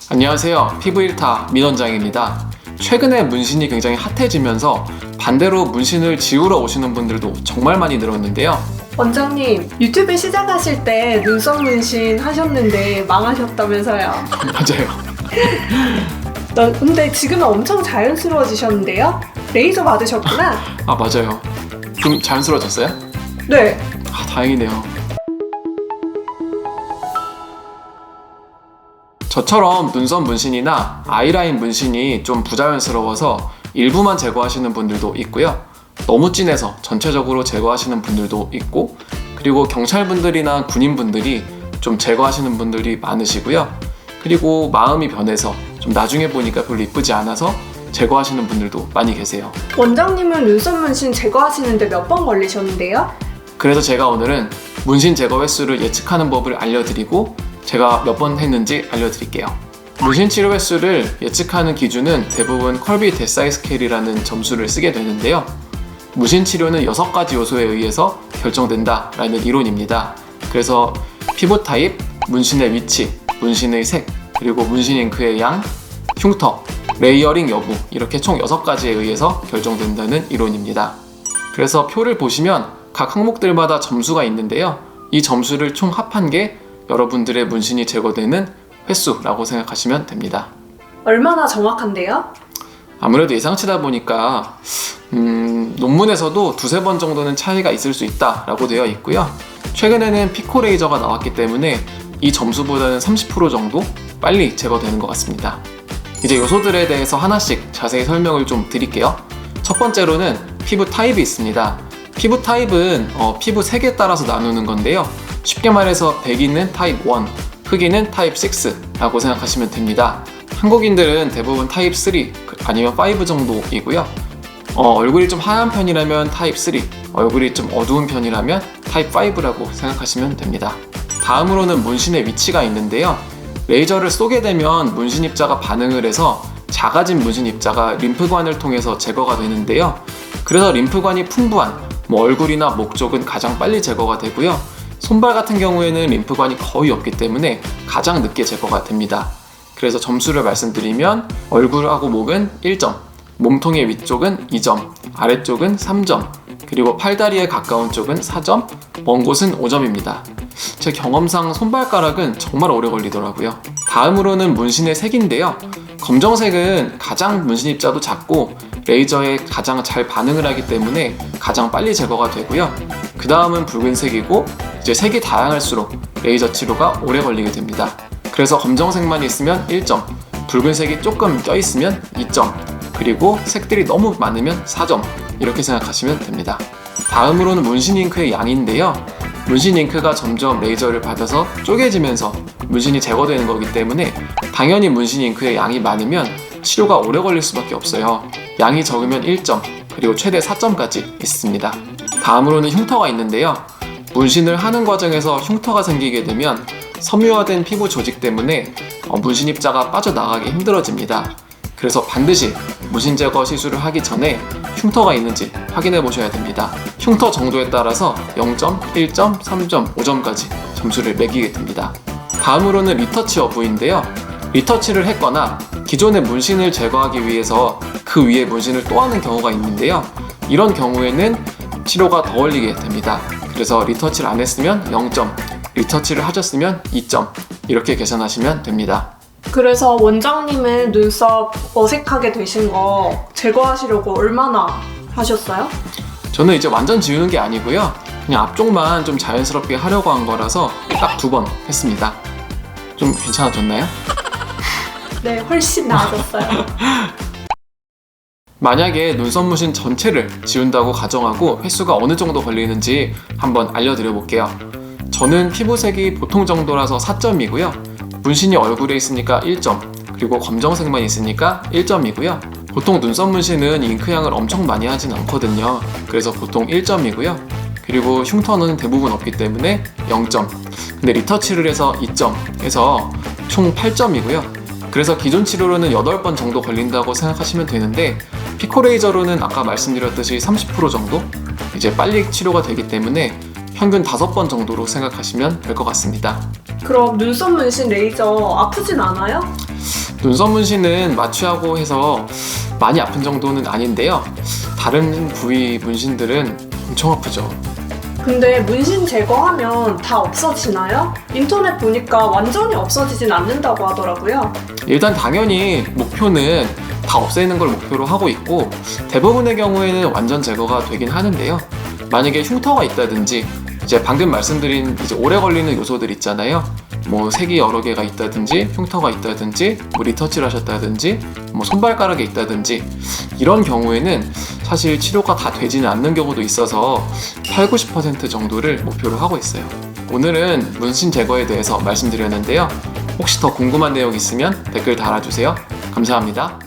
안녕하세요. 피부 1타 민원장입니다. 최근에 문신이 굉장히 핫해지면서 반대로 문신을 지우러 오시는 분들도 정말 많이 늘었는데요. 원장님, 유튜브 시작하실 때 눈썹 문신 하셨는데 망하셨다면서요? 맞아요. 근데 지금은 엄청 자연스러워지셨는데요? 레이저 받으셨구나? 맞아요. 좀 자연스러워졌어요? 네. 다행이네요. 저처럼 눈썹 문신이나 아이라인 문신이 좀 부자연스러워서 일부만 제거하시는 분들도 있고요. 너무 진해서 전체적으로 제거하시는 분들도 있고, 그리고 경찰분들이나 군인분들이 좀 제거하시는 분들이 많으시고요. 그리고 마음이 변해서 좀 나중에 보니까 별로 이쁘지 않아서 제거하시는 분들도 많이 계세요. 원장님은 눈썹 문신 제거하시는데 몇 번 걸리셨는데요? 그래서 제가 오늘은 문신 제거 횟수를 예측하는 법을 알려드리고 제가 몇 번 했는지 알려드릴게요. 문신 치료 횟수를 예측하는 기준은 대부분 컬비 데사이 스케일이라는 점수를 쓰게 되는데요. 문신 치료는 6가지 요소에 의해서 결정된다 라는 이론입니다. 그래서 피부 타입, 문신의 위치, 문신의 색, 그리고 문신 잉크의 양, 흉터, 레이어링 여부, 이렇게 총 6가지에 의해서 결정된다는 이론입니다. 그래서 표를 보시면 각 항목들마다 점수가 있는데요. 이 점수를 총 합한 게 여러분들의 문신이 제거되는 횟수라고 생각하시면 됩니다. 얼마나 정확한데요? 아무래도 예상치다 보니까 논문에서도 2-3번 정도는 차이가 있을 수 있다라고 되어 있고요. 최근에는 피코 레이저가 나왔기 때문에 이 점수보다는 30% 정도 빨리 제거되는 것 같습니다. 이제 요소들에 대해서 하나씩 자세히 설명을 좀 드릴게요. 첫 번째로는 피부 타입이 있습니다. 피부 타입은 피부 색에 따라서 나누는 건데요. 쉽게 말해서 백인은 타입 1, 흑인은 타입 6라고 생각하시면 됩니다. 한국인들은 대부분 타입 3 아니면 5 정도이고요. 얼굴이 좀 하얀 편이라면 타입 3, 얼굴이 좀 어두운 편이라면 타입 5라고 생각하시면 됩니다. 다음으로는 문신의 위치가 있는데요. 레이저를 쏘게 되면 문신 입자가 반응을 해서 작아진 문신 입자가 림프관을 통해서 제거가 되는데요. 그래서 림프관이 풍부한 얼굴이나 목 쪽은 가장 빨리 제거가 되고요. 손발 같은 경우에는 림프관이 거의 없기 때문에 가장 늦게 제거가 됩니다. 그래서 점수를 말씀드리면 얼굴하고 목은 1점, 몸통의 위쪽은 2점, 아래쪽은 3점, 그리고 팔다리에 가까운 쪽은 4점, 먼 곳은 5점입니다. 제 경험상 손발가락은 정말 오래 걸리더라고요. 다음으로는 문신의 색인데요. 검정색은 가장 문신 입자도 작고 레이저에 가장 잘 반응을 하기 때문에 가장 빨리 제거가 되고요. 그 다음은 붉은색이고 이제 색이 다양할수록 레이저 치료가 오래 걸리게 됩니다. 그래서 검정색만 있으면 1점, 붉은색이 조금 껴있으면 2점, 그리고 색들이 너무 많으면 4점, 이렇게 생각하시면 됩니다. 다음으로는 문신 잉크의 양인데요. 문신 잉크가 점점 레이저를 받아서 쪼개지면서 문신이 제거되는 거기 때문에 당연히 문신 잉크의 양이 많으면 치료가 오래 걸릴 수밖에 없어요. 양이 적으면 1점, 그리고 최대 4점까지 있습니다. 다음으로는 흉터가 있는데요. 문신을 하는 과정에서 흉터가 생기게 되면 섬유화된 피부 조직 때문에 문신 입자가 빠져나가기 힘들어집니다. 그래서 반드시 문신 제거 시술을 하기 전에 흉터가 있는지 확인해 보셔야 됩니다. 흉터 정도에 따라서 0점, 1점, 3점, 5점까지 점수를 매기게 됩니다. 다음으로는 리터치 여부인데요. 리터치를 했거나 기존의 문신을 제거하기 위해서 그 위에 문신을 또 하는 경우가 있는데요. 이런 경우에는 치료가 더 걸리게 됩니다. 그래서 리터치를 안 했으면 0점, 리터치를 하셨으면 2점, 이렇게 계산하시면 됩니다. 그래서 원장님은 눈썹 어색하게 되신 거 제거하시려고 얼마나 하셨어요? 저는 이제 완전 지우는 게 아니고요. 그냥 앞쪽만 좀 자연스럽게 하려고 한 거라서 딱 2번 했습니다. 좀 괜찮아졌나요? 네, 훨씬 나아졌어요. 만약에 눈썹 문신 전체를 지운다고 가정하고 횟수가 어느 정도 걸리는지 한번 알려드려 볼게요. 저는 피부색이 보통 정도라서 4점이고요. 문신이 얼굴에 있으니까 1점, 그리고 검정색만 있으니까 1점이고요. 보통 눈썹 문신은 잉크양을 엄청 많이 하진 않거든요. 그래서 보통 1점이고요. 그리고 흉터는 대부분 없기 때문에 0점. 근데 리터치를 해서 2점 해서 총 8점이고요. 그래서 기존 치료로는 8번 정도 걸린다고 생각하시면 되는데 피코 레이저로는 아까 말씀드렸듯이 30% 정도 이제 빨리 치료가 되기 때문에 평균 5번 정도로 생각하시면 될 것 같습니다. 그럼 눈썹 문신 레이저 아프진 않아요? 눈썹 문신은 마취하고 해서 많이 아픈 정도는 아닌데요. 다른 부위 문신들은 엄청 아프죠. 근데 문신 제거하면 다 없어지나요? 인터넷 보니까 완전히 없어지진 않는다고 하더라고요. 일단 당연히 목표는 다 없애는 걸 목표로 하고 있고, 대부분의 경우에는 완전 제거가 되긴 하는데요. 만약에 흉터가 있다든지, 이제 방금 말씀드린 이제 오래 걸리는 요소들 있잖아요. 뭐 색이 여러 개가 있다든지, 흉터가 있다든지, 뭐 리터치를 하셨다든지, 뭐 손발가락에 있다든지, 이런 경우에는 사실 치료가 다 되지는 않는 경우도 있어서 80~90% 정도를 목표로 하고 있어요. 오늘은 문신 제거에 대해서 말씀드렸는데요. 혹시 더 궁금한 내용 있으면 댓글 달아주세요. 감사합니다.